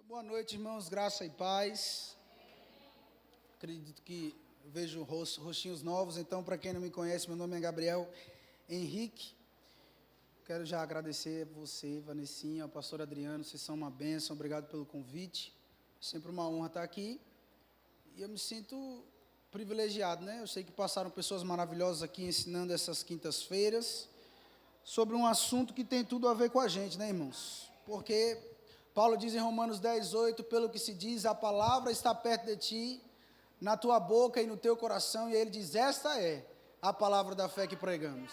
Boa noite, irmãos, graça e paz. Acredito que vejo rostinhos novos, então, para quem não me conhece, meu nome é Gabriel Henrique. Quero já agradecer a você, Vanessinha, ao pastor Adriano, vocês são uma bênção, obrigado pelo convite. Sempre uma honra estar aqui. E eu me sinto privilegiado, né? Eu sei que passaram pessoas maravilhosas aqui ensinando essas quintas-feiras sobre um assunto que tem tudo a ver com a gente, né, irmãos? Porque Paulo diz em Romanos 10:8, pelo que se diz, a palavra está perto de ti, na tua boca e no teu coração, e ele diz, esta é a palavra da fé que pregamos.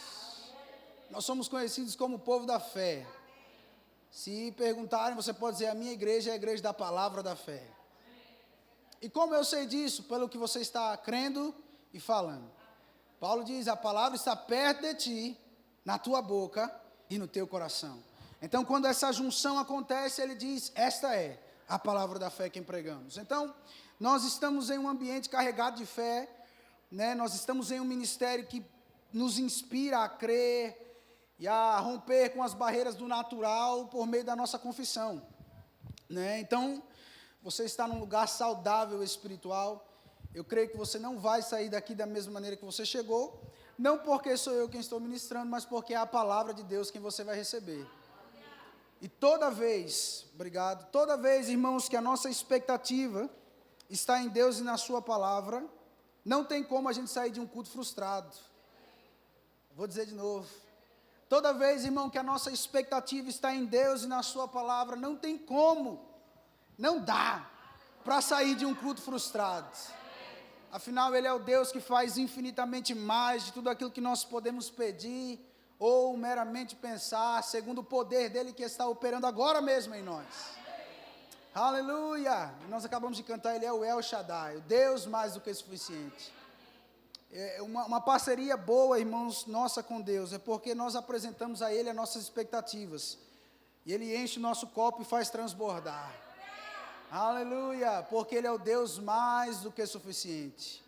Nós somos conhecidos como o povo da fé. Se perguntarem, você pode dizer, a minha igreja é a igreja da palavra da fé. E como eu sei disso? Pelo que você está crendo e falando. Paulo diz, a palavra está perto de ti, na tua boca e no teu coração. Então, quando essa junção acontece, ele diz, esta é a palavra da fé que pregamos. Então, nós estamos em um ambiente carregado de fé, né? Nós estamos em um ministério que nos inspira a crer e a romper com as barreiras do natural por meio da nossa confissão, né? Então, você está num lugar saudável espiritual. Eu creio que você não vai sair daqui da mesma maneira que você chegou, não porque sou eu quem estou ministrando, mas porque é a palavra de Deus quem você vai receber. E toda vez, toda vez, irmãos, que a nossa expectativa está em Deus e na sua palavra, não tem como a gente sair de um culto frustrado. Vou dizer de novo. Toda vez, irmão, que a nossa expectativa está em Deus e na sua palavra, não tem como, não dá para sair de um culto frustrado. Afinal, Ele é o Deus que faz infinitamente mais de tudo aquilo que nós podemos pedir ou meramente pensar, segundo o poder dEle que está operando agora mesmo em nós. Aleluia! Nós acabamos de cantar, Ele é o El Shaddai, o Deus mais do que suficiente. É uma parceria boa, irmãos, nossa com Deus, é porque nós apresentamos a Ele as nossas expectativas, e Ele enche o nosso copo e faz transbordar. Aleluia! Porque Ele é o Deus mais do que suficiente.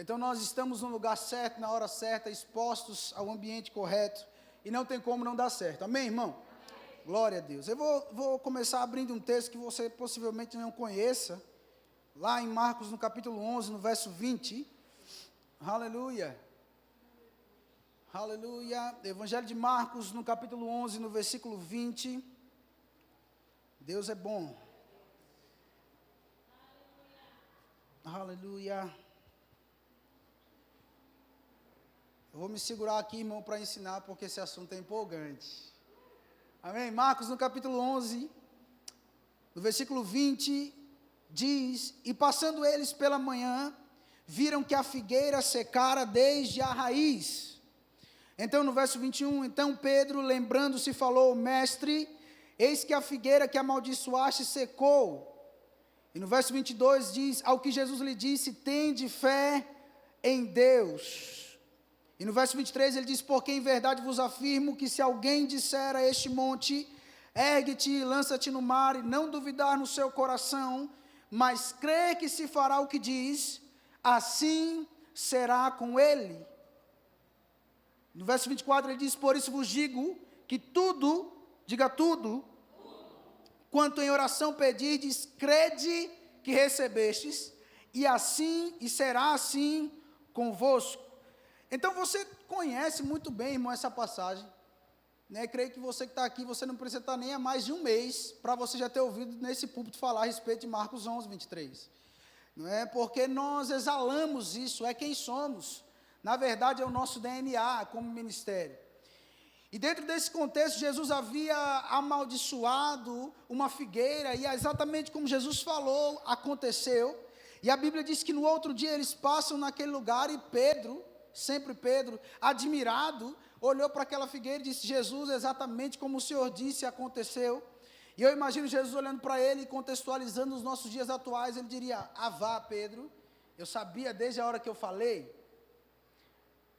Então nós estamos no lugar certo, na hora certa, expostos ao ambiente correto, e não tem como não dar certo. Amém, irmão? Amém. Glória a Deus. Eu vou começar abrindo um texto que você possivelmente não conheça, lá em Marcos, no capítulo 11, no verso 20. Aleluia. Aleluia. Evangelho de Marcos, no capítulo 11, no versículo 20. Deus é bom. Aleluia. Eu vou me segurar aqui, irmão, para ensinar, porque esse assunto é empolgante. Amém? Marcos, no capítulo 11, no versículo 20, diz, e passando eles pela manhã, viram que a figueira secara desde a raiz. Então, no verso 21, então Pedro, lembrando-se, falou, mestre, eis que a figueira que amaldiçoaste secou. E no verso 22 diz, ao que Jesus lhe disse, tende fé em Deus. E no verso 23 ele diz, porque em verdade vos afirmo que se alguém disser a este monte, ergue-te e lança-te no mar, e não duvidar no seu coração, mas crê que se fará o que diz, assim será com ele. No verso 24 ele diz, por isso vos digo que tudo, diga tudo, quanto em oração pedirdes, crede que recebestes, e será assim convosco. Então você conhece muito bem, irmão, essa passagem, né? Creio que você que está aqui, você não precisa estar nem há mais de um mês, para você já ter ouvido nesse púlpito falar a respeito de Marcos 11, 23. Não é? Porque nós exalamos isso, é quem somos. Na verdade é o nosso DNA como ministério. E dentro desse contexto, Jesus havia amaldiçoado uma figueira, e exatamente como Jesus falou, aconteceu. E a Bíblia diz que no outro dia eles passam naquele lugar, e Pedro, sempre Pedro, admirado, olhou para aquela figueira e disse, Jesus, exatamente como o Senhor disse, aconteceu. E eu imagino Jesus olhando para ele e contextualizando os nossos dias atuais, ele diria, vá, Pedro, eu sabia desde a hora que eu falei.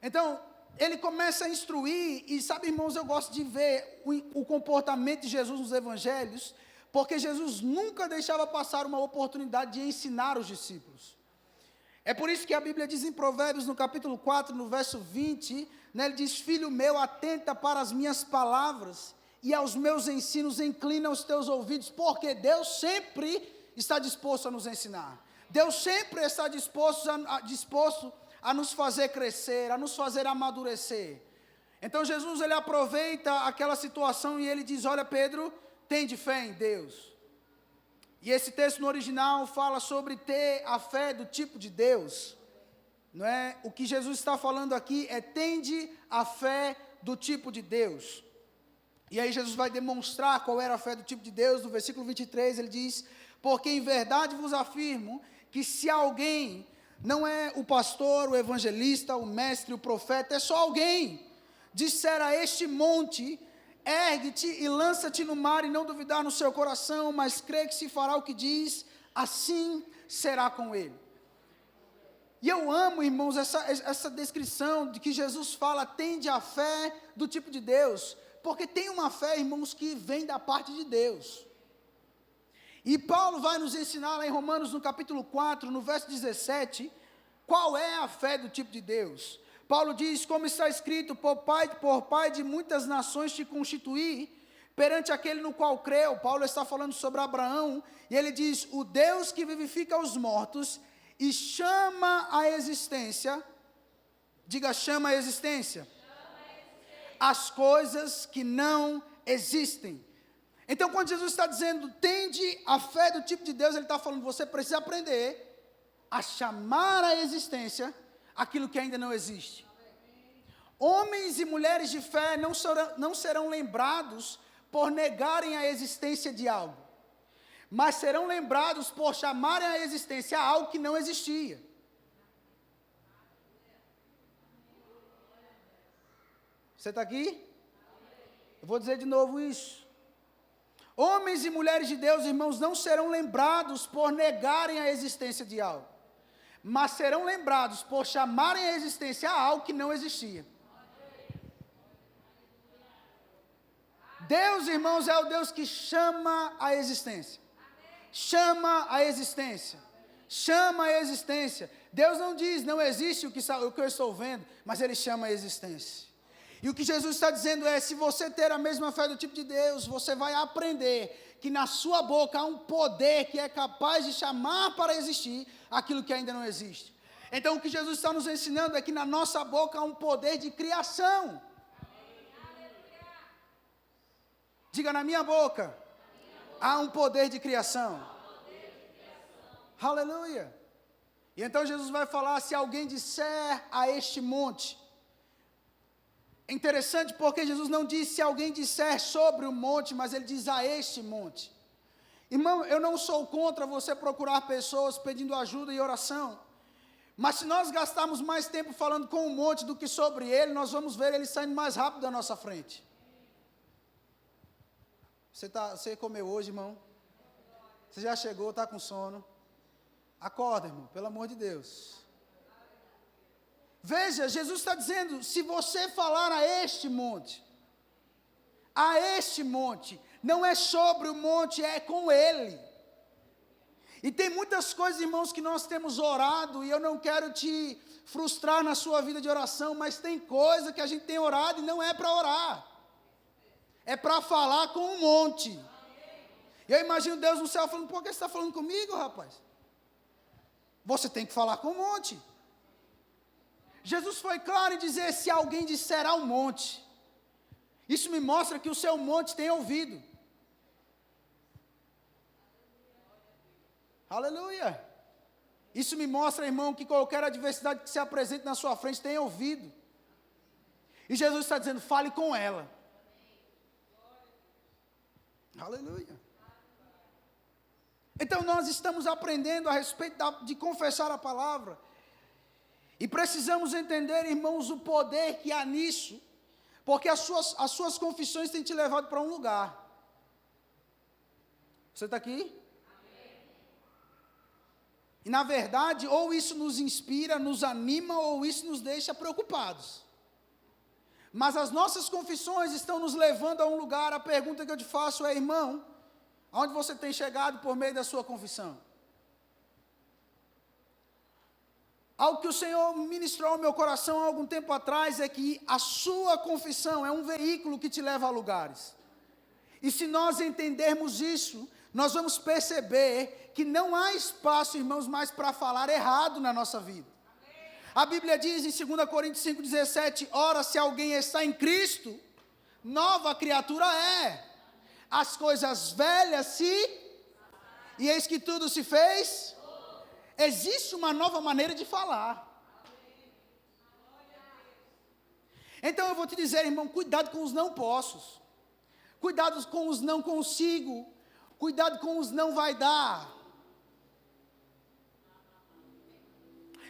Então, ele começa a instruir, e sabe, irmãos, eu gosto de ver o comportamento de Jesus nos evangelhos, porque Jesus nunca deixava passar uma oportunidade de ensinar os discípulos. É por isso que a Bíblia diz em Provérbios, no capítulo 4, no verso 20, né, ele diz, filho meu, atenta para as minhas palavras, e aos meus ensinos inclina os teus ouvidos, porque Deus sempre está disposto a nos ensinar. Deus sempre está disposto a nos fazer crescer, a nos fazer amadurecer. Então Jesus, ele aproveita aquela situação e ele diz: olha, Pedro, tem de fé em Deus. E esse texto no original fala sobre ter a fé do tipo de Deus. Não é? O que Jesus está falando aqui é: tende a fé do tipo de Deus. E aí Jesus vai demonstrar qual era a fé do tipo de Deus. No versículo 23 ele diz: porque em verdade vos afirmo que se alguém, não é o pastor, o evangelista, o mestre, o profeta, é só alguém, disser a este monte: ergue-te e lança-te no mar, e não duvidar no seu coração, mas crê que se fará o que diz, assim será com ele. E eu amo, irmãos, essa descrição de que Jesus fala: tende a fé do tipo de Deus, porque tem uma fé, irmãos, que vem da parte de Deus. E Paulo vai nos ensinar lá em Romanos, no capítulo 4, no verso 17, qual é a fé do tipo de Deus. Paulo diz: como está escrito, por pai de muitas nações te constituí, perante aquele no qual creu. Paulo está falando sobre Abraão, e ele diz: o Deus que vivifica os mortos e chama a existência, diga, chama a existência, as coisas que não existem. Então, quando Jesus está dizendo, tende a fé do tipo de Deus, ele está falando: você precisa aprender a chamar à existência aquilo que ainda não existe. Homens e mulheres de fé não serão lembrados por negarem a existência de algo, mas serão lembrados por chamarem à existência algo que não existia. Você está aqui? Eu vou dizer de novo isso. Homens e mulheres de Deus, irmãos, não serão lembrados por negarem a existência de algo, mas serão lembrados por chamarem a existência a algo que não existia. Deus, irmãos, é o Deus que chama a existência. Chama a existência. Chama a existência. Deus não diz: não existe o que eu estou vendo, mas Ele chama a existência. E o que Jesus está dizendo é: se você ter a mesma fé do tipo de Deus, você vai aprender que na sua boca há um poder que é capaz de chamar para existir aquilo que ainda não existe. Então o que Jesus está nos ensinando é que na nossa boca há um poder de criação. Diga: na minha boca há um poder de criação. Aleluia. E então Jesus vai falar: se alguém disser a este monte. É interessante porque Jesus não diz se alguém disser sobre o monte, mas ele diz a este monte. Irmão, eu não sou contra você procurar pessoas pedindo ajuda e oração, mas se nós gastarmos mais tempo falando com o monte do que sobre ele, nós vamos ver ele saindo mais rápido da nossa frente. Você comeu hoje, irmão? Você já chegou, está com sono? Acorda, irmão, pelo amor de Deus. Veja, Jesus está dizendo: se você falar a este monte, não é sobre o monte, é com ele. E tem muitas coisas, irmãos, que nós temos orado, e eu não quero te frustrar na sua vida de oração, mas tem coisa que a gente tem orado e não é para orar, é para falar com um monte. E eu imagino Deus no céu falando: por que você está falando comigo, rapaz? Você tem que falar com um monte. Jesus foi claro em dizer: se alguém disser ao monte. Isso me mostra que o seu monte tem ouvido. Aleluia. Isso me mostra, irmão, que qualquer adversidade que se apresente na sua frente tem ouvido. E Jesus está dizendo: fale com ela. Aleluia. Então nós estamos aprendendo a respeito de confessar a palavra. E precisamos entender, irmãos, o poder que há nisso, porque as suas confissões têm te levado para um lugar. Você está aqui? Amém. E na verdade, ou isso nos inspira, nos anima, ou isso nos deixa preocupados. Mas as nossas confissões estão nos levando a um lugar. A pergunta que eu te faço é: irmão, aonde você tem chegado por meio da sua confissão? Algo que o Senhor ministrou ao meu coração há algum tempo atrás é que a sua confissão é um veículo que te leva a lugares. E se nós entendermos isso, nós vamos perceber que não há espaço, irmãos, mais para falar errado na nossa vida. A Bíblia diz em 2 Coríntios 5,17, ora, se alguém está em Cristo, nova criatura é. As coisas velhas e eis que tudo se fez. Existe uma nova maneira de falar. Então eu vou te dizer, irmão, cuidado com os não possos. Cuidado com os não consigo. Cuidado com os não vai dar.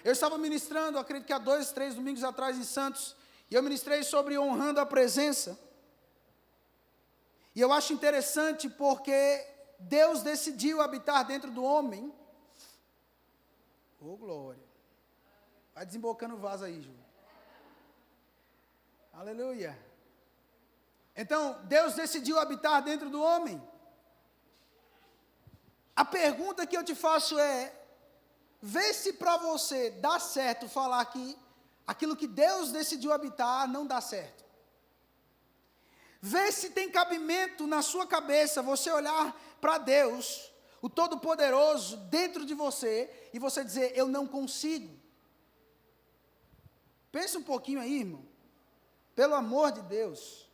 Eu estava ministrando, acredito que há 2, 3 domingos atrás em Santos, e eu ministrei sobre honrando a presença. E eu acho interessante porque Deus decidiu habitar dentro do homem. Oh, glória. Vai desembocando o vaso aí, Ju. Aleluia. Então, Deus decidiu habitar dentro do homem. A pergunta que eu te faço é, vê se para você dá certo falar que aquilo que Deus decidiu habitar não dá certo. Vê se tem cabimento na sua cabeça você olhar para Deus, o Todo-Poderoso, dentro de você, e você dizer, eu não consigo. Pensa um pouquinho aí, irmão. Pelo amor de Deus.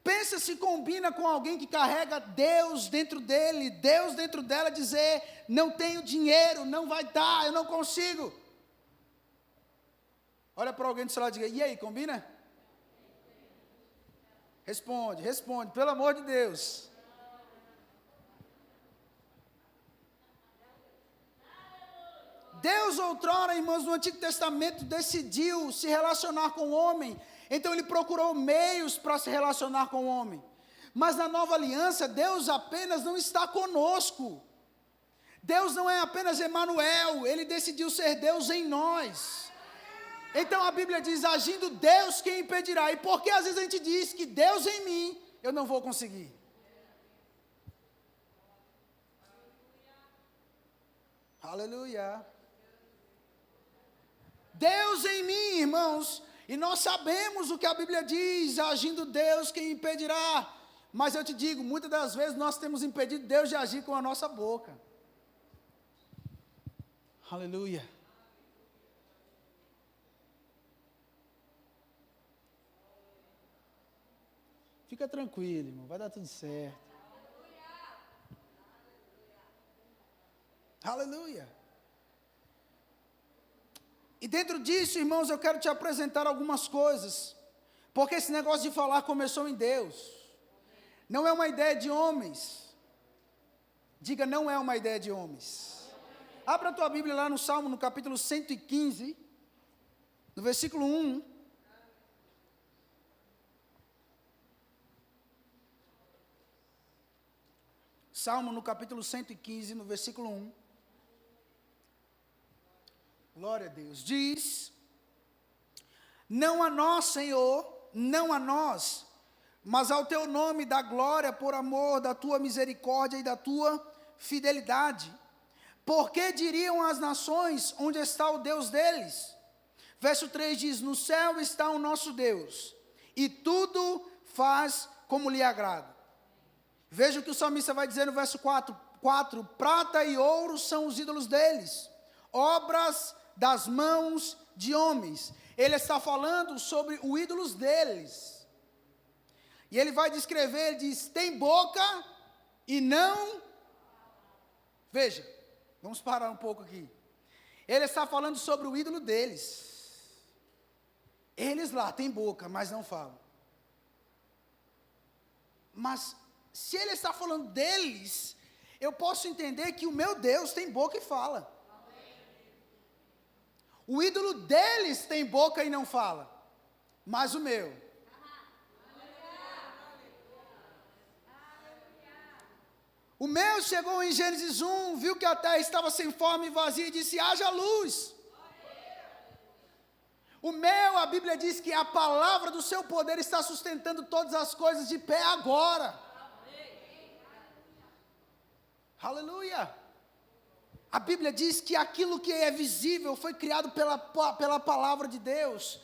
Pensa se combina com alguém que carrega Deus dentro dele, Deus dentro dela, dizer, não tenho dinheiro, não vai dar, eu não consigo. Olha para alguém do seu lado e diga, e aí, combina? Responde, pelo amor de Deus. Deus outrora, irmãos, no Antigo Testamento, decidiu se relacionar com o homem. Então ele procurou meios para se relacionar com o homem. Mas na nova aliança, Deus apenas não está conosco. Deus não é apenas Emanuel, Ele decidiu ser Deus em nós. Então a Bíblia diz, agindo Deus, quem impedirá? E por que às vezes a gente diz que Deus em mim, eu não vou conseguir? Aleluia. Deus em mim, irmãos, e nós sabemos o que a Bíblia diz, agindo Deus, quem impedirá? Mas eu te digo, muitas das vezes nós temos impedido Deus de agir com a nossa boca. Aleluia. Fica tranquilo, irmão, vai dar tudo certo. Aleluia. E dentro disso, irmãos, eu quero te apresentar algumas coisas. Porque esse negócio de falar começou em Deus. Não é uma ideia de homens. Diga, não é uma ideia de homens. Abra a tua Bíblia lá no Salmo, no capítulo 115, no versículo 1. Salmo no capítulo 115, no versículo 1. Glória a Deus. Diz, não a nós, Senhor, não a nós, mas ao teu nome dá glória por amor da tua misericórdia e da tua fidelidade. Porque diriam as nações, onde está o Deus deles? Verso 3 diz, no céu está o nosso Deus, e tudo faz como lhe agrada. Veja o que o salmista vai dizer no verso 4, prata e ouro são os ídolos deles, obras das mãos de homens. Ele está falando sobre os ídolos deles. E ele vai descrever, ele diz, tem boca e não... Veja, vamos parar um pouco aqui. Ele está falando sobre o ídolo deles. Eles lá têm boca, mas não falam. Mas, se ele está falando deles, eu posso entender que o meu Deus tem boca e fala. O ídolo deles tem boca e não fala, mas o meu. O meu chegou em Gênesis 1, viu que a terra estava sem forma e vazia e disse, haja luz. O meu, a Bíblia diz que a palavra do seu poder está sustentando todas as coisas de pé agora. Aleluia. A Bíblia diz que aquilo que é visível foi criado pela palavra de Deus.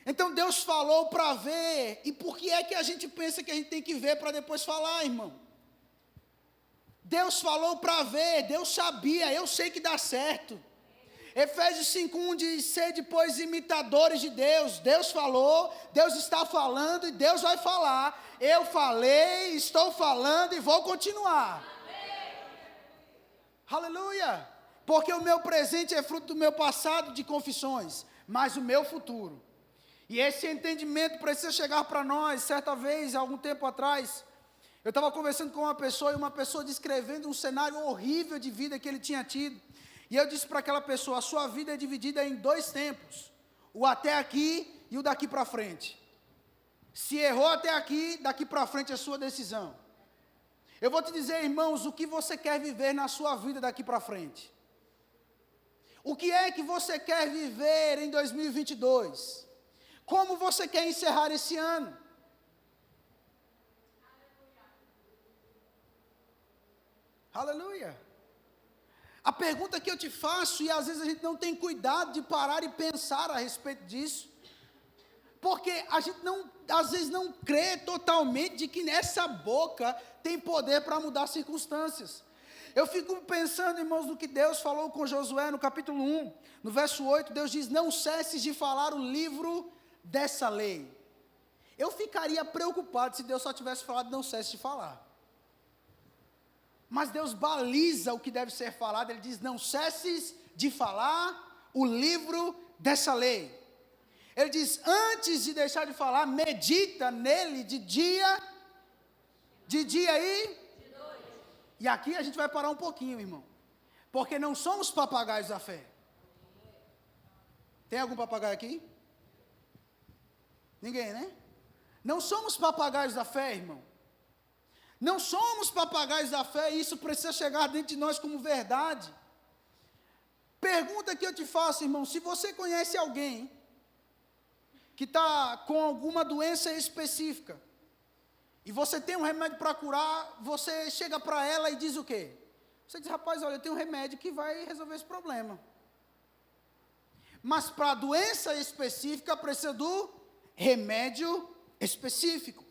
Então Deus falou para ver, e por que é que a gente pensa que a gente tem que ver para depois falar, irmão? Deus falou para ver, Deus sabia, eu sei que dá certo. Efésios 5:1 diz, sede, pois, imitadores de Deus. Deus falou, Deus está falando e Deus vai falar. Eu falei, estou falando e vou continuar. Aleluia! Porque o meu presente é fruto do meu passado de confissões, mas o meu futuro. E esse entendimento precisa chegar para nós. Certa vez, algum tempo atrás, eu estava conversando com uma pessoa, e uma pessoa descrevendo um cenário horrível de vida que ele tinha tido. E eu disse para aquela pessoa, a sua vida é dividida em 2 tempos. O até aqui e o daqui para frente. Se errou até aqui, daqui para frente é sua decisão. Eu vou te dizer, irmãos, o que você quer viver na sua vida daqui para frente? O que é que você quer viver em 2022? Como você quer encerrar esse ano? Aleluia. A pergunta que eu te faço, e às vezes a gente não tem cuidado de parar e pensar a respeito disso, porque a gente às vezes não crê totalmente de que nessa boca tem poder para mudar circunstâncias. Eu fico pensando, irmãos, no que Deus falou com Josué no capítulo 1, no verso 8, Deus diz, não cesses de falar o livro dessa lei. Eu ficaria preocupado se Deus só tivesse falado, não cesse de falar. Mas Deus baliza o que deve ser falado, Ele diz, não cesses de falar o livro dessa lei. Ele diz, antes de deixar de falar, medita nele de dia e de noite. E aqui a gente vai parar um pouquinho, irmão. Porque não somos papagaios da fé. Tem algum papagaio aqui? Ninguém, né? Não somos papagaios da fé, irmão. Não somos papagaios da fé, e isso precisa chegar dentro de nós como verdade. Pergunta que eu te faço, irmão, se você conhece alguém que está com alguma doença específica, e você tem um remédio para curar, você chega para ela e diz o quê? Você diz, rapaz, olha, eu tenho um remédio que vai resolver esse problema. Mas para a doença específica, precisa do remédio específico.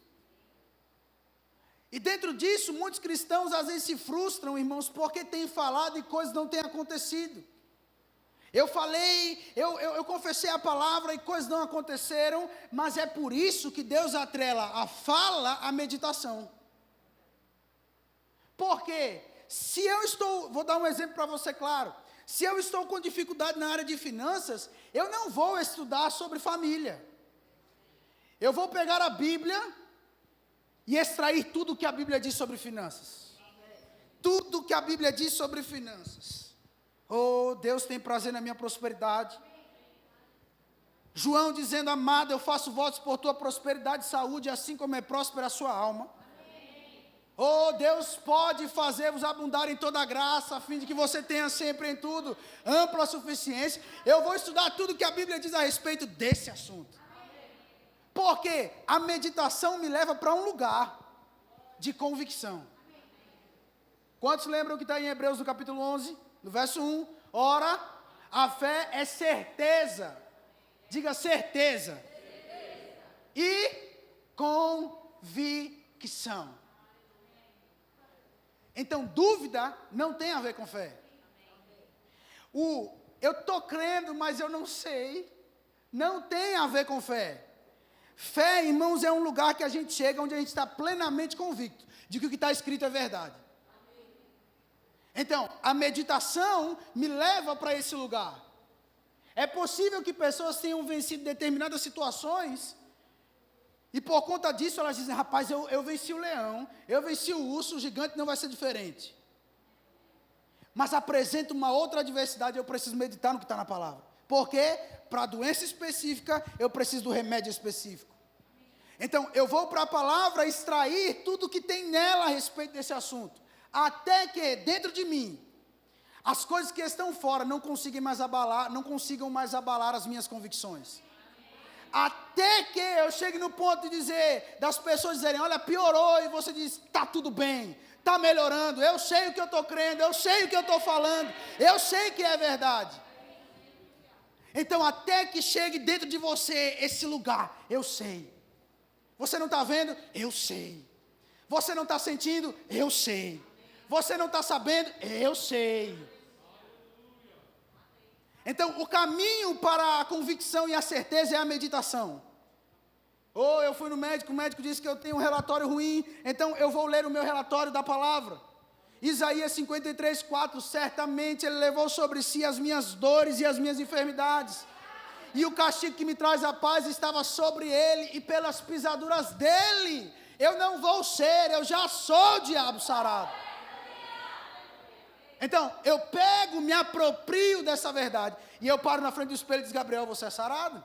E dentro disso, muitos cristãos às vezes se frustram, irmãos, porque têm falado e coisas não têm acontecido. Eu falei, eu confessei a palavra e coisas não aconteceram, mas é por isso que Deus atrela a fala à meditação. Porque se eu estou, vou dar um exemplo para você claro, se eu estou com dificuldade na área de finanças, eu não vou estudar sobre família. Eu vou pegar a Bíblia e extrair tudo o que a Bíblia diz sobre finanças. Tudo que a Bíblia diz sobre finanças. Oh, Deus tem prazer na minha prosperidade. João dizendo, amado, eu faço votos por tua prosperidade e saúde, assim como é próspera a sua alma. Oh, Deus pode fazer-vos abundar em toda a graça, a fim de que você tenha sempre em tudo ampla suficiência. Eu vou estudar tudo que a Bíblia diz a respeito desse assunto. Porque a meditação me leva para um lugar de convicção. Quantos lembram que está em Hebreus no capítulo 11, no verso 1? Ora, a fé é certeza. Diga certeza. E convicção. Então, dúvida não tem a ver com fé. Eu estou crendo, mas eu não sei, não tem a ver com fé. Fé, irmãos, é um lugar que a gente chega onde a gente está plenamente convicto de que o que está escrito é verdade. Então, a meditação me leva para esse lugar. É possível que pessoas tenham vencido determinadas situações e por conta disso elas dizem, rapaz, eu venci o leão, eu venci o urso, o gigante não vai ser diferente. Mas apresenta uma outra adversidade, eu preciso meditar no que está na palavra. Por quê? Para a doença específica, eu preciso do remédio específico. Então, eu vou para a palavra extrair tudo que tem nela a respeito desse assunto. Até que, dentro de mim, as coisas que estão fora não consigam mais abalar as minhas convicções. Até que eu chegue no ponto de dizer, das pessoas dizerem, olha, piorou, e você diz, está tudo bem, está melhorando, eu sei o que eu estou crendo, eu sei o que eu estou falando, eu sei que é verdade. Então, até que chegue dentro de você esse lugar, eu sei. Você não está vendo? Eu sei. Você não está sentindo? Eu sei. Você não está sabendo? Eu sei. Então, o caminho para a convicção e a certeza é a meditação. Ou eu fui no médico, o médico disse que eu tenho um relatório ruim, então eu vou ler o meu relatório da palavra. Isaías 53, 4, certamente Ele levou sobre si as minhas dores e as minhas enfermidades. E o castigo que me traz a paz estava sobre Ele, e pelas pisaduras dEle, eu não vou ser, eu já sou o diabo sarado. Então, eu pego, me aproprio dessa verdade, e eu paro na frente do espelho e digo, Gabriel, você é sarado?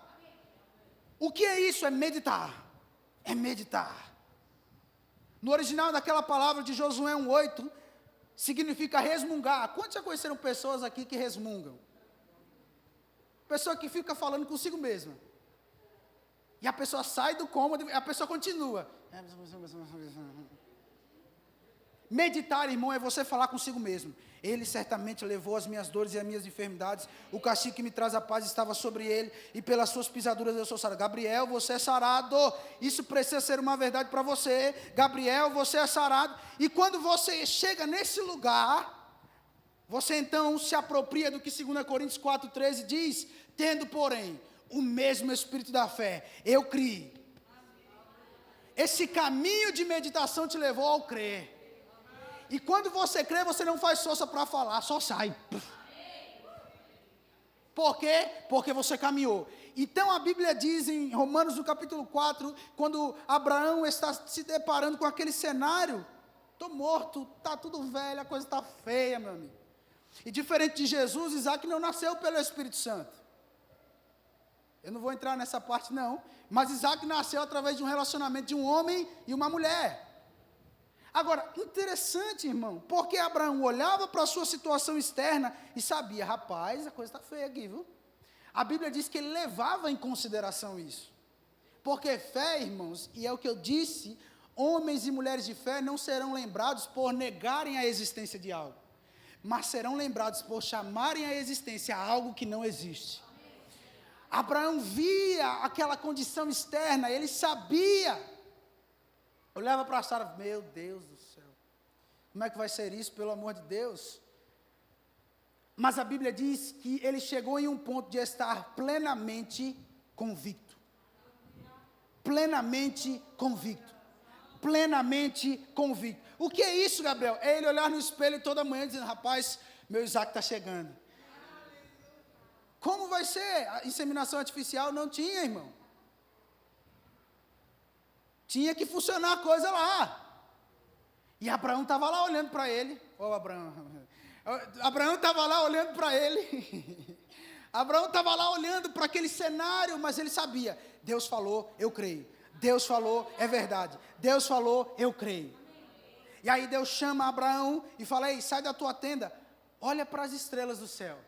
O que é isso? É meditar. É meditar. No original daquela palavra de Josué 1:8, significa resmungar. Quantos já conheceram pessoas aqui que resmungam? Pessoa que fica falando consigo mesma. E a pessoa sai do cômodo, a pessoa continua. Meditar, irmão, é você falar consigo mesmo. Ele certamente levou as minhas dores e as minhas enfermidades. O castigo que me traz a paz estava sobre ele. E pelas suas pisaduras eu sou sarado. Gabriel, você é sarado. Isso precisa ser uma verdade para você. Gabriel, você é sarado. E quando você chega nesse lugar, você então se apropria do que 2 Coríntios 4,13 diz. Tendo, porém, o mesmo espírito da fé. Eu criei. Esse caminho de meditação te levou ao crer. E quando você crê, você não faz força para falar, só sai. Por quê? Porque você caminhou. Então a Bíblia diz em Romanos no capítulo 4, quando Abraão está se deparando com aquele cenário, estou morto, está tudo velho, a coisa está feia, meu amigo. E diferente de Jesus, Isaac não nasceu pelo Espírito Santo. Eu não vou entrar nessa parte não, mas Isaac nasceu através de um relacionamento de um homem e uma mulher. Agora, interessante, irmão, porque Abraão olhava para a sua situação externa e sabia, rapaz, a coisa está feia aqui, viu? A Bíblia diz que ele levava em consideração isso. Porque fé, irmãos, e é o que eu disse, homens e mulheres de fé não serão lembrados por negarem a existência de algo, mas serão lembrados por chamarem a existência algo que não existe. Abraão via aquela condição externa, ele sabia. Olhava para Sara, meu Deus do céu, como é que vai ser isso, pelo amor de Deus? Mas a Bíblia diz que ele chegou em um ponto de estar plenamente convicto. Plenamente convicto. Plenamente convicto. O que é isso, Gabriel? É ele olhar no espelho toda manhã dizendo, rapaz, meu Isaac está chegando. Como vai ser? A inseminação artificial não tinha, irmão. Tinha que funcionar a coisa lá. E Abraão estava lá olhando para ele. Abraão estava lá olhando para ele. Abraão estava lá olhando para aquele cenário, mas ele sabia. Deus falou, eu creio. Deus falou, é verdade. Deus falou, eu creio. E aí Deus chama Abraão e fala, ei, sai da tua tenda, olha para as estrelas do céu.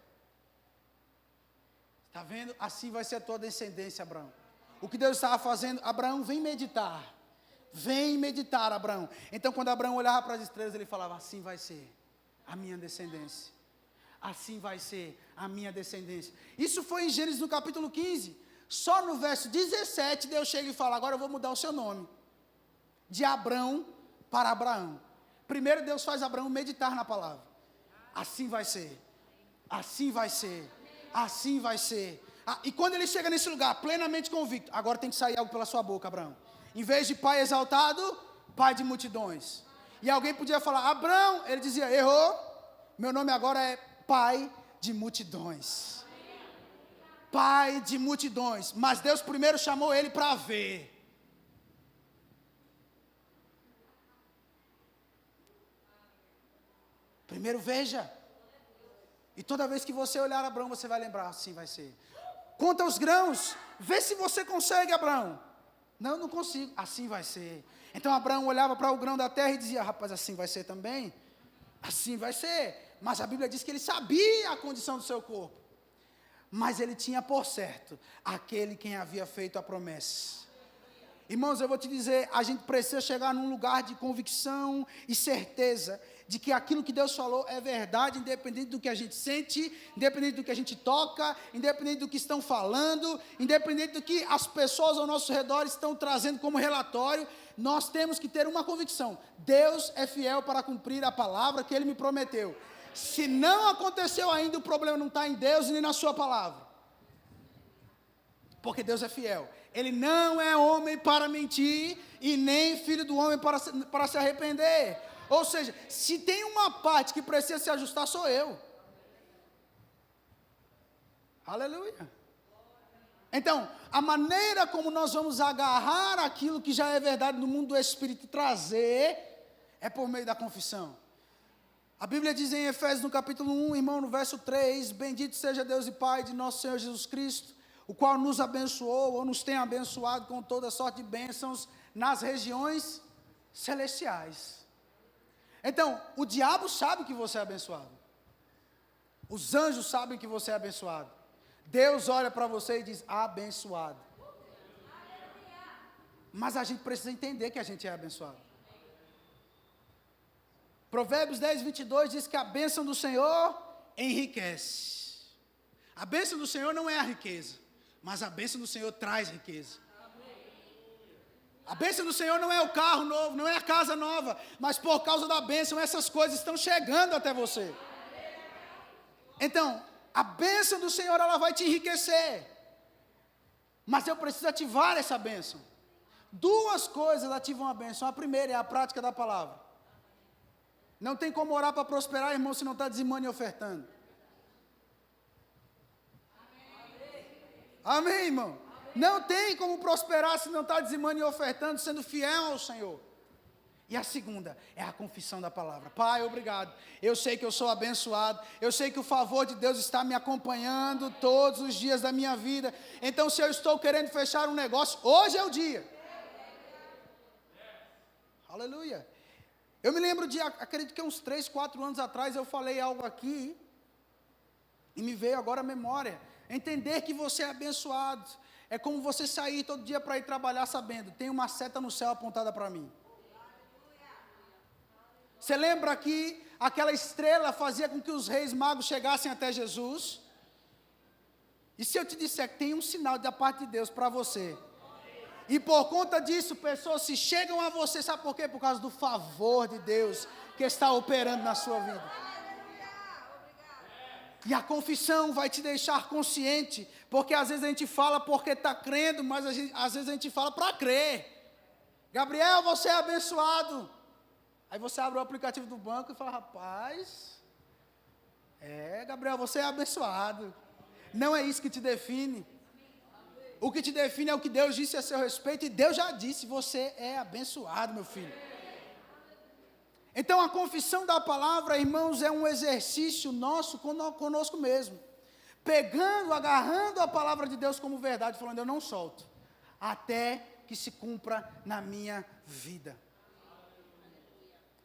Está vendo? Assim vai ser a tua descendência, Abraão. O que Deus estava fazendo, Abraão, vem meditar. Vem meditar, Abraão. Então, quando Abraão olhava para as estrelas, ele falava, assim vai ser a minha descendência. Assim vai ser a minha descendência. Isso foi em Gênesis no capítulo 15. Só no verso 17, Deus chega e fala, agora eu vou mudar o seu nome. De Abrão para Abraão. Primeiro Deus faz Abraão meditar na palavra. Assim vai ser. Assim vai ser. Assim vai ser. E quando ele chega nesse lugar, plenamente convicto, agora tem que sair algo pela sua boca, Abraão. Em vez de pai exaltado, pai de multidões. E alguém podia falar, Abraão, ele dizia, errou, meu nome agora é pai de multidões. Pai de multidões. Mas Deus primeiro chamou ele para ver. Primeiro veja. E toda vez que você olhar Abraão, você vai lembrar, assim vai ser. Conta os grãos, vê se você consegue, Abraão. Não, não consigo, assim vai ser. Então Abraão olhava para o grão da terra e dizia, rapaz, assim vai ser também? Assim vai ser. Mas a Bíblia diz que ele sabia a condição do seu corpo. Mas ele tinha por certo aquele quem havia feito a promessa. Irmãos, eu vou te dizer, a gente precisa chegar num lugar de convicção e certeza de que aquilo que Deus falou é verdade, independente do que a gente sente, independente do que a gente toca, independente do que estão falando, independente do que as pessoas ao nosso redor estão trazendo como relatório, nós temos que ter uma convicção: Deus é fiel para cumprir a palavra que Ele me prometeu. Se não aconteceu ainda, o problema não está em Deus nem na sua palavra, porque Deus é fiel. Ele não é homem para mentir e nem filho do homem para se arrepender. Ou seja, se tem uma parte que precisa se ajustar, sou eu. Aleluia. Então, a maneira como nós vamos agarrar aquilo que já é verdade no mundo do Espírito e trazer, é por meio da confissão. A Bíblia diz em Efésios, no capítulo 1, irmão, no verso 3, bendito seja Deus e Pai de nosso Senhor Jesus Cristo, o qual nos abençoou, ou nos tem abençoado com toda sorte de bênçãos nas regiões celestiais. Então, o diabo sabe que você é abençoado. Os anjos sabem que você é abençoado. Deus olha para você e diz, abençoado. Mas a gente precisa entender que a gente é abençoado. Provérbios 10, 22 diz que a bênção do Senhor enriquece. A bênção do Senhor não é a riqueza, mas a bênção do Senhor traz riqueza. A bênção do Senhor não é o carro novo, não é a casa nova, mas por causa da bênção essas coisas estão chegando até você. Então, a bênção do Senhor, ela vai te enriquecer, mas eu preciso ativar essa bênção. Duas coisas ativam a bênção. A primeira é a prática da palavra. Não tem como orar para prosperar, irmão, se não está dizimando e ofertando. Amém, irmão? Não tem como prosperar se não está dizimando e ofertando, sendo fiel ao Senhor. E a segunda é a confissão da palavra. Pai, obrigado. Eu sei que eu sou abençoado. Eu sei que o favor de Deus está me acompanhando todos os dias da minha vida. Então, se eu estou querendo fechar um negócio, hoje é o dia. Aleluia. Eu me lembro de, acredito que uns 3, 4 anos atrás, eu falei algo aqui, e me veio agora a memória. Entender que você é abençoado. É como você sair todo dia para ir trabalhar sabendo, tem uma seta no céu apontada para mim. Você lembra que aquela estrela fazia com que os reis magos chegassem até Jesus? E se eu te disser que tem um sinal da parte de Deus para você, e por conta disso pessoas se chegam a você, sabe por quê? Por causa do favor de Deus que está operando na sua vida. E a confissão vai te deixar consciente, porque às vezes a gente fala porque está crendo, mas às vezes a gente fala para crer. Gabriel, você é abençoado. Aí você abre o aplicativo do banco e fala, rapaz, Gabriel, você é abençoado. Não é isso que te define. O que te define é o que Deus disse a seu respeito, e Deus já disse, você é abençoado, meu filho. Então a confissão da palavra, irmãos, é um exercício nosso conosco mesmo. Pegando, agarrando a palavra de Deus como verdade, falando, eu não solto, até que se cumpra na minha vida.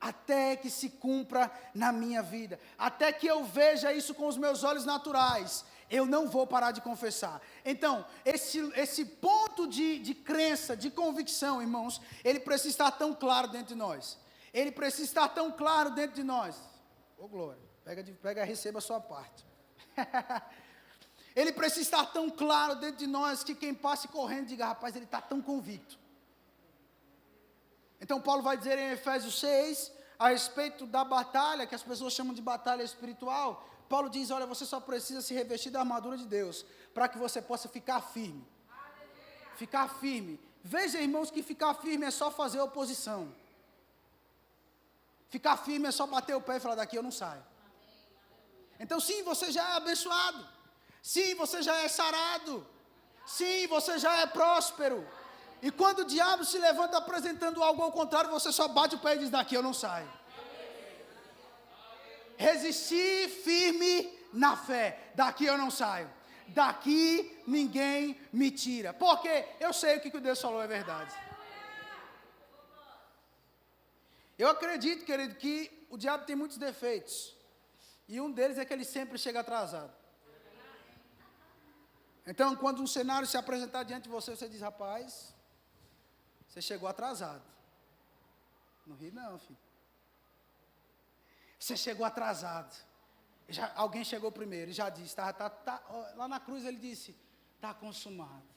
Até que se cumpra na minha vida. Até que eu veja isso com os meus olhos naturais. Eu não vou parar de confessar. Então, esse ponto de crença, de convicção, irmãos, ele precisa estar tão claro dentro de nós. Ele precisa estar tão claro dentro de nós. Ô glória, pega, receba a sua parte. Ele precisa estar tão claro dentro de nós que quem passe correndo diga, rapaz, ele está tão convicto. Então Paulo vai dizer em Efésios 6, a respeito da batalha, que as pessoas chamam de batalha espiritual. Paulo diz, olha, você só precisa se revestir da armadura de Deus, para que você possa ficar firme. Ficar firme. Veja, irmãos, que ficar firme é só fazer oposição. Ficar firme é só bater o pé e falar, daqui eu não saio. Então sim, você já é abençoado. Sim, você já é sarado. Sim, você já é próspero. E quando o diabo se levanta apresentando algo ao contrário, você só bate o pé e diz, daqui eu não saio. Resistir firme na fé, daqui eu não saio. Daqui ninguém me tira. Porque eu sei o que Deus falou é verdade. Eu acredito, querido, que o diabo tem muitos defeitos. E um deles é que ele sempre chega atrasado. Então, quando um cenário se apresentar diante de você, você diz, rapaz, você chegou atrasado. Não ri não, filho. Você chegou atrasado. Alguém chegou primeiro e já disse, lá na cruz ele disse, está consumado.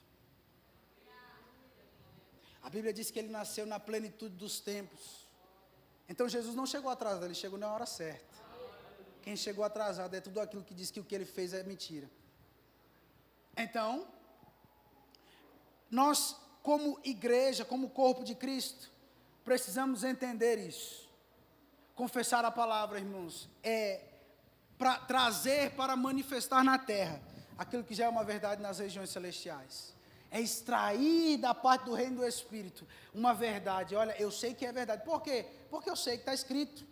A Bíblia diz que ele nasceu na plenitude dos tempos. Então Jesus não chegou atrasado, ele chegou na hora certa. Quem chegou atrasado é tudo aquilo que diz que o que ele fez é mentira. Então, nós como igreja, como corpo de Cristo, precisamos entender isso. Confessar a palavra, irmãos, é para trazer, para manifestar na terra aquilo que já é uma verdade nas regiões celestiais. É extrair da parte do reino do Espírito uma verdade. Olha, eu sei que é verdade. Por quê? Porque eu sei que está escrito.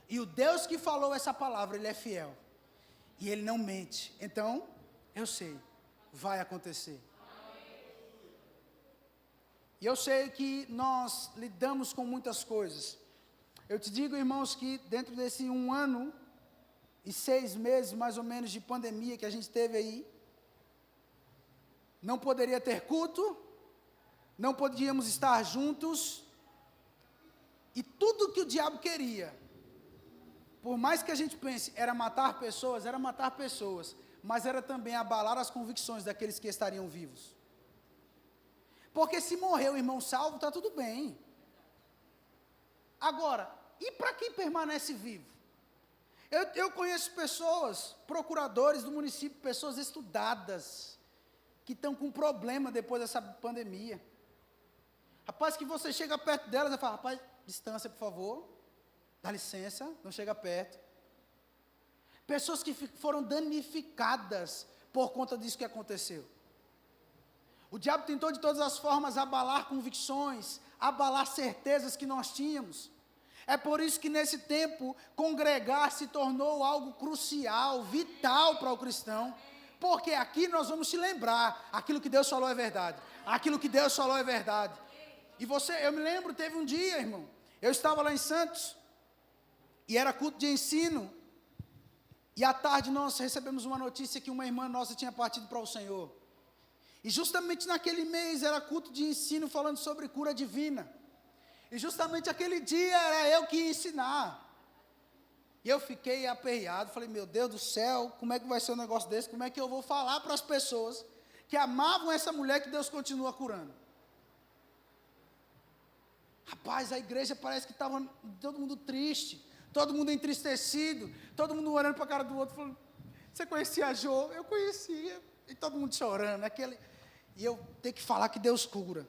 E o Deus que falou essa palavra, Ele é fiel. E Ele não mente. Então, eu sei, vai acontecer. E eu sei que nós lidamos com muitas coisas. Eu te digo, irmãos, que dentro desse 1 ano e 6 meses, mais ou menos, de pandemia que a gente teve aí, não poderia ter culto, não podíamos estar juntos, e tudo que o diabo queria, por mais que a gente pense, era matar pessoas, mas era também abalar as convicções daqueles que estariam vivos. Porque se morrer o irmão salvo, está tudo bem. Agora, e para quem permanece vivo? Eu conheço pessoas, procuradores do município, pessoas estudadas, que estão com problema depois dessa pandemia. Rapaz, que você chega perto delas e fala, rapaz, distância, por favor, dá licença, não chega perto. Pessoas que foram danificadas por conta disso que aconteceu. O diabo tentou de todas as formas abalar convicções, abalar certezas que nós tínhamos. É por isso que nesse tempo, congregar se tornou algo crucial, vital para o cristão. Porque aqui nós vamos te lembrar, aquilo que Deus falou é verdade. Aquilo que Deus falou é verdade. E eu me lembro, teve um dia, irmão, eu estava lá em Santos, e era culto de ensino, e à tarde nós recebemos uma notícia que uma irmã nossa tinha partido para o Senhor. E justamente naquele mês era culto de ensino falando sobre cura divina. E justamente aquele dia era eu que ia ensinar. E eu fiquei aperreado, falei, meu Deus do céu, como é que vai ser um negócio desse? Como é que eu vou falar para as pessoas que amavam essa mulher que Deus continua curando? Rapaz, a igreja parece que estava todo mundo triste, todo mundo entristecido, todo mundo olhando para a cara do outro, falando, você conhecia a Jo? Eu conhecia, e todo mundo chorando, e eu tenho que falar que Deus cura.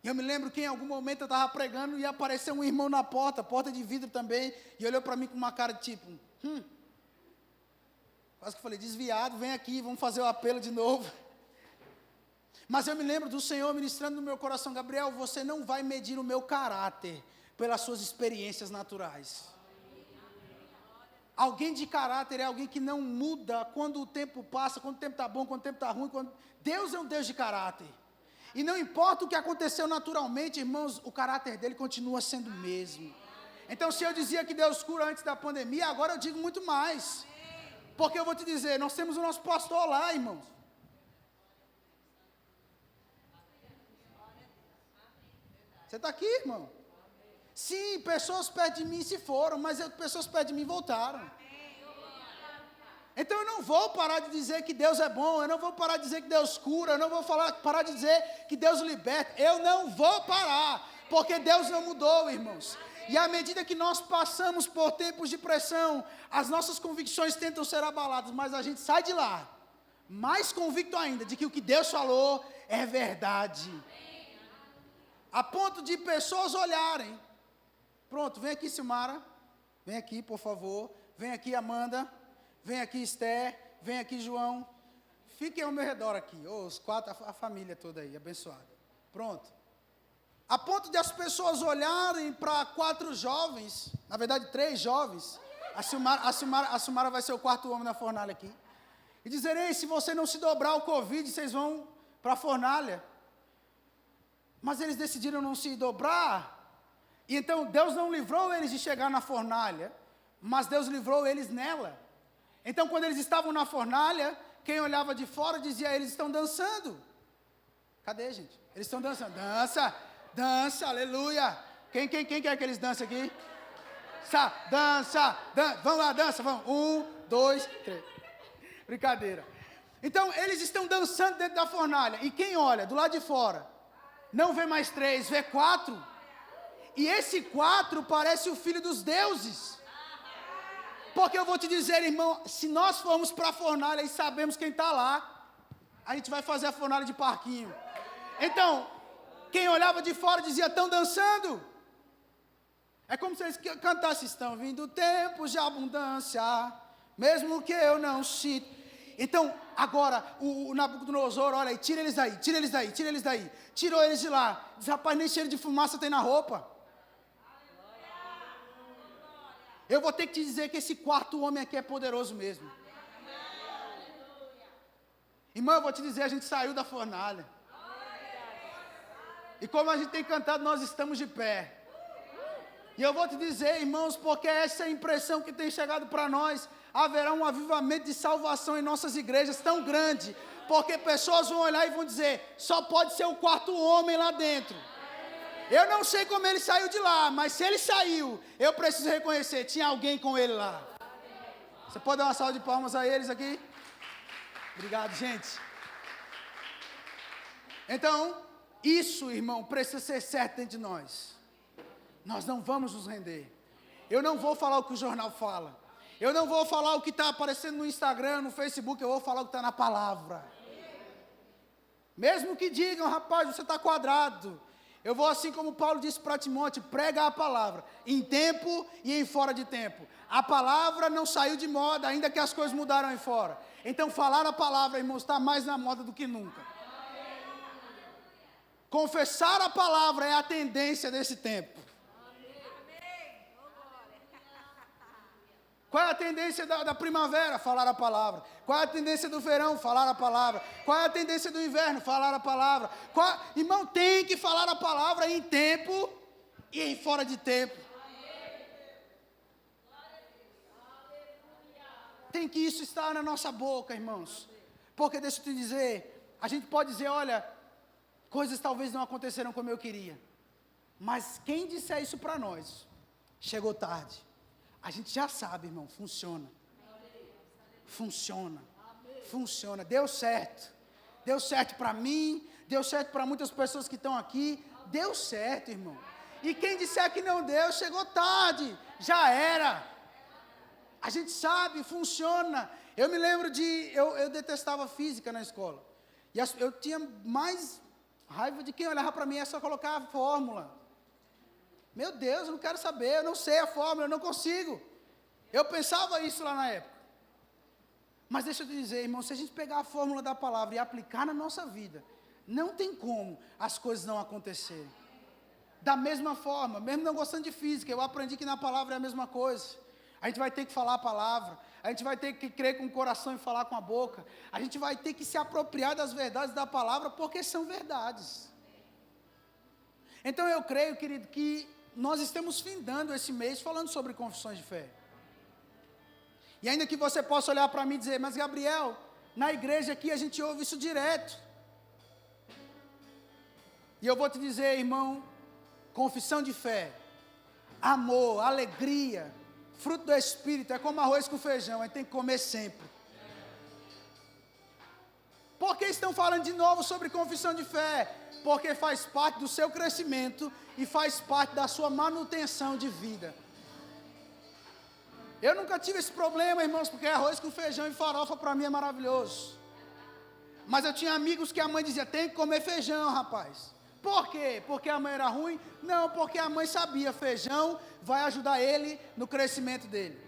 E eu me lembro que em algum momento eu estava pregando e apareceu um irmão na porta de vidro também, e olhou para mim com uma cara de tipo, quase que eu falei, desviado, vem aqui, vamos fazer o apelo de novo. Mas eu me lembro do Senhor ministrando no meu coração, Gabriel, você não vai medir o meu caráter pelas suas experiências naturais. Alguém de caráter é alguém que não muda quando o tempo passa, quando o tempo está bom, quando o tempo está ruim. Deus é um Deus de caráter. E não importa o que aconteceu naturalmente, irmãos, o caráter dele continua sendo o mesmo. Então, se eu dizia que Deus cura antes da pandemia, agora eu digo muito mais. Porque eu vou te dizer, nós temos o nosso pastor lá, irmãos. Você está aqui, irmão? Sim, pessoas perto de mim se foram, mas pessoas perto de mim voltaram. Então eu não vou parar de dizer que Deus é bom, eu não vou parar de dizer que Deus cura, eu não vou parar de dizer que Deus liberta. Eu não vou parar, porque Deus não mudou, irmãos. E à medida que nós passamos por tempos de pressão, as nossas convicções tentam ser abaladas, mas a gente sai de lá, mais convicto ainda de que o que Deus falou é verdade. A ponto de pessoas olharem. Pronto, vem aqui, Silmara. Vem aqui, por favor. Vem aqui, Amanda. Vem aqui, Esther. Vem aqui, João. Fiquem ao meu redor aqui. Os 4, a família toda aí, abençoada. Pronto. A ponto de as pessoas olharem para 4 jovens, na verdade 3 jovens. A Silmara vai ser o 4º homem na fornalha aqui. E dizerem, se você não se dobrar ao Covid, vocês vão para a fornalha. Mas eles decidiram não se dobrar. E então Deus não livrou eles de chegar na fornalha, mas Deus livrou eles nela. Então quando eles estavam na fornalha, quem olhava de fora dizia, eles estão dançando. Cadê, gente? Eles estão dançando. Dança, aleluia. Quem quer que eles dancem aqui? dança. Vamos lá, dança, vamos. 1, 2, 3. Brincadeira. Então, eles estão dançando dentro da fornalha. E quem olha do lado de fora, não vê mais 3, vê 4. E esse 4 parece o filho dos deuses. Porque eu vou te dizer, irmão, se nós formos para a fornalha e sabemos quem está lá, a gente vai fazer a fornalha de parquinho. Então, quem olhava de fora dizia, estão dançando. É como se eles cantassem, estão vindo tempos de abundância, mesmo que eu não sinta. Então, agora, o Nabucodonosor, olha aí, tira eles daí. Tirou eles de lá. Diz, rapaz, nem cheiro de fumaça tem na roupa. Eu vou ter que te dizer que esse quarto homem aqui é poderoso mesmo. Irmão, eu vou te dizer, a gente saiu da fornalha. E como a gente tem cantado, nós estamos de pé. E eu vou te dizer, irmãos, porque essa é a impressão que tem chegado para nós. Haverá um avivamento de salvação em nossas igrejas tão grande. Porque pessoas vão olhar e vão dizer, só pode ser o quarto homem lá dentro. Eu não sei como ele saiu de lá, mas se ele saiu, eu preciso reconhecer, tinha alguém com ele lá. Você pode dar uma salva de palmas a eles aqui? Obrigado, gente. Então, isso, irmão, precisa ser certo dentro de nós. Nós não vamos nos render. Eu não vou falar o que o jornal fala. Eu não vou falar o que está aparecendo no Instagram, no Facebook, eu vou falar o que está na palavra. Mesmo que digam, rapaz, você está quadrado. Eu vou assim como Paulo disse para Timóteo, prega a palavra, em tempo e em fora de tempo. A palavra não saiu de moda, ainda que as coisas mudaram aí fora. Então falar a palavra, irmãos, está mais na moda do que nunca. Confessar a palavra é a tendência desse tempo. Qual é a tendência da primavera? Falar a palavra. Qual é a tendência do verão? Falar a palavra. Qual é a tendência do inverno? Falar a palavra. Irmão, tem que falar a palavra em tempo e em fora de tempo. Tem que isso estar na nossa boca, irmãos. Porque deixa eu te dizer, a gente pode dizer, olha, coisas talvez não aconteceram como eu queria. Mas quem disser isso para nós, chegou tarde. A gente já sabe, irmão, funciona. Funciona. Deu certo. Deu certo para mim, deu certo para muitas pessoas que estão aqui. Deu certo, irmão. E quem disser que não deu, chegou tarde. Já era. A gente sabe, funciona. Eu me lembro eu detestava física na escola. E eu tinha mais raiva de quem olhava para mim, é só colocar a fórmula. Meu Deus, eu não quero saber, eu não sei a fórmula, eu não consigo. Eu pensava isso lá na época. Mas deixa eu te dizer, irmão, se a gente pegar a fórmula da palavra e aplicar na nossa vida, não tem como as coisas não acontecerem. Da mesma forma, mesmo não gostando de física, eu aprendi que na palavra é a mesma coisa. A gente vai ter que falar a palavra, a gente vai ter que crer com o coração e falar com a boca. A gente vai ter que se apropriar das verdades da palavra, porque são verdades. Então eu creio, querido, que nós estamos findando esse mês falando sobre confissões de fé. E ainda que você possa olhar para mim e dizer, mas Gabriel, na igreja aqui a gente ouve isso direto. E eu vou te dizer, irmão, confissão de fé, amor, alegria, fruto do Espírito, é como arroz com feijão, a gente tem que comer sempre. Por que estão falando de novo sobre confissão de fé? Porque faz parte do seu crescimento e faz parte da sua manutenção de vida. Eu nunca tive esse problema, irmãos, porque arroz com feijão e farofa para mim é maravilhoso. Mas eu tinha amigos que a mãe dizia, tem que comer feijão, rapaz. Por quê? Porque a mãe era ruim? Não, porque a mãe sabia, feijão vai ajudar ele no crescimento dele.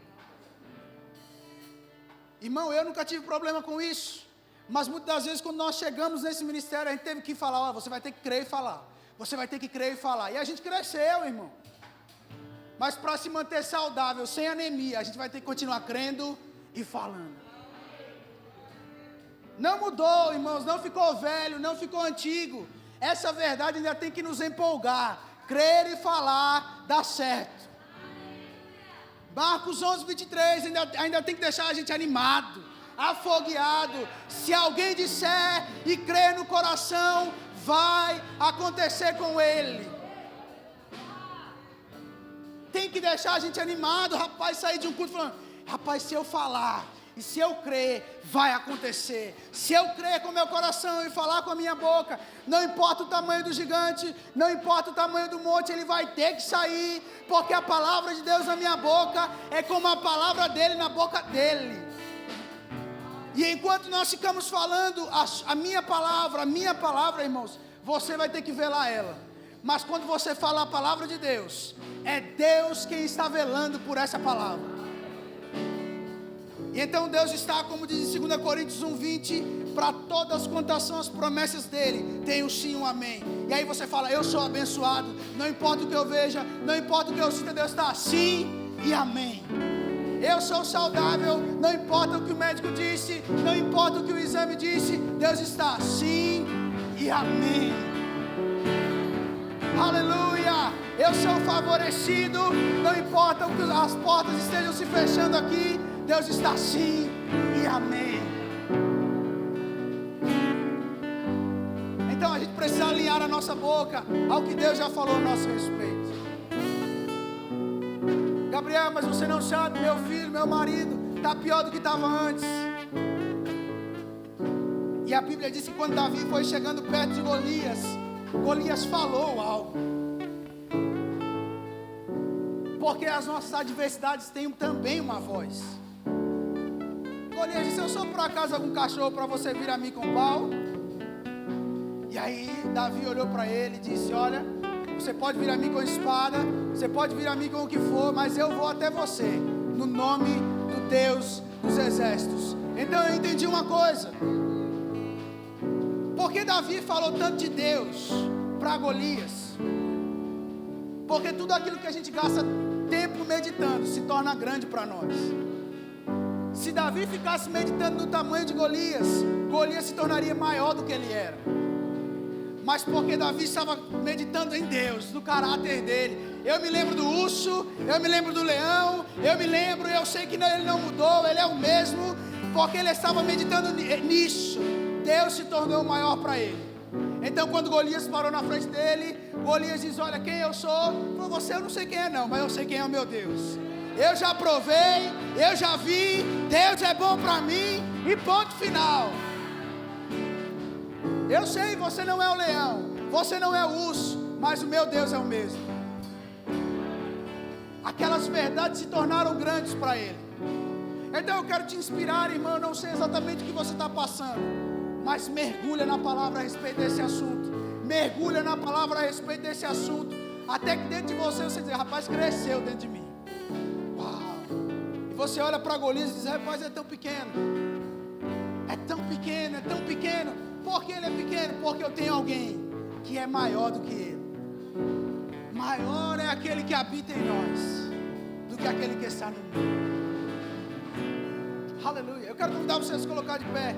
Irmão, eu nunca tive problema com isso. Mas muitas das vezes, quando nós chegamos nesse ministério, a gente teve que falar, ó, você vai ter que crer e falar. Você vai ter que crer e falar. E a gente cresceu, irmão. Mas para se manter saudável, sem anemia, a gente vai ter que continuar crendo e falando. Não mudou, irmãos, não ficou velho, não ficou antigo. Essa verdade ainda tem que nos empolgar. Crer e falar dá certo. Marcos 11, 23 ainda tem que deixar a gente animado, afogueado. Se alguém disser e crer no coração, vai acontecer com ele. tem que deixar a gente animado, rapaz, sair de um culto falando, rapaz, se eu falar, e se eu crer, vai acontecer. Se eu crer com o meu coração e falar com a minha boca, não importa o tamanho do gigante, não importa o tamanho do monte, ele vai ter que sair, porque a palavra de Deus na minha boca é como a palavra dele na boca dele. E enquanto nós ficamos falando a minha palavra, irmãos, você vai ter que velar ela. Mas quando você fala a palavra de Deus, é Deus quem está velando por essa palavra. E então Deus está, como diz em 2 Coríntios 1:20, para todas quantas são as promessas dele, tem o sim e um amém. E aí você fala, eu sou abençoado, não importa o que eu veja, não importa o que eu sinta, Deus está sim e amém. Eu sou saudável, não importa o que o médico disse, não importa o que o exame disse, Deus está sim e amém. Aleluia! Eu sou favorecido, não importa o que as portas estejam se fechando aqui, Deus está sim e amém. Então a gente precisa alinhar a nossa boca ao que Deus já falou a nosso respeito. Gabriel, mas você não sabe, meu filho, meu marido, está pior do que estava antes. E a Bíblia diz que quando Davi foi chegando perto de Golias, Golias falou algo. Porque as nossas adversidades têm também uma voz. Golias disse, eu sou por acaso algum cachorro para você vir a mim com pau? E aí Davi olhou para ele e disse, olha, você pode vir a mim com espada, você pode vir a mim com o que for, mas eu vou até você, no nome do Deus dos exércitos. Então eu entendi uma coisa. Por que Davi falou tanto de Deus para Golias? Porque tudo aquilo que a gente gasta tempo meditando se torna grande para nós. Se Davi ficasse meditando no tamanho de Golias, Golias se tornaria maior do que ele era. Mas porque Davi estava meditando em Deus, no caráter dele. Eu me lembro do urso, eu me lembro do leão, eu sei que ele não mudou, ele é o mesmo, porque ele estava meditando nisso. Deus se tornou maior para ele. Então quando Golias parou na frente dele, Golias diz, olha, quem eu sou? Para você eu não sei quem é não, mas eu sei quem é o meu Deus. Eu já provei, eu já vi, Deus é bom para mim, e ponto final. Eu sei, você não é o leão, você não é o urso, mas o meu Deus é o mesmo. Aquelas verdades se tornaram grandes para ele. Então eu quero te inspirar, irmão, eu não sei exatamente o que você está passando, mas mergulha na palavra a respeito desse assunto. Mergulha na palavra a respeito desse assunto, até que dentro de você diz, rapaz, cresceu dentro de mim. Uau! E você olha para Golias e diz, rapaz, é tão pequeno. É tão pequeno, é tão pequeno. Por que ele é pequeno? Porque eu tenho alguém que é maior do que ele. Maior é aquele que habita em nós do que aquele que está no mundo. Aleluia. Eu quero convidar vocês a se colocar de pé.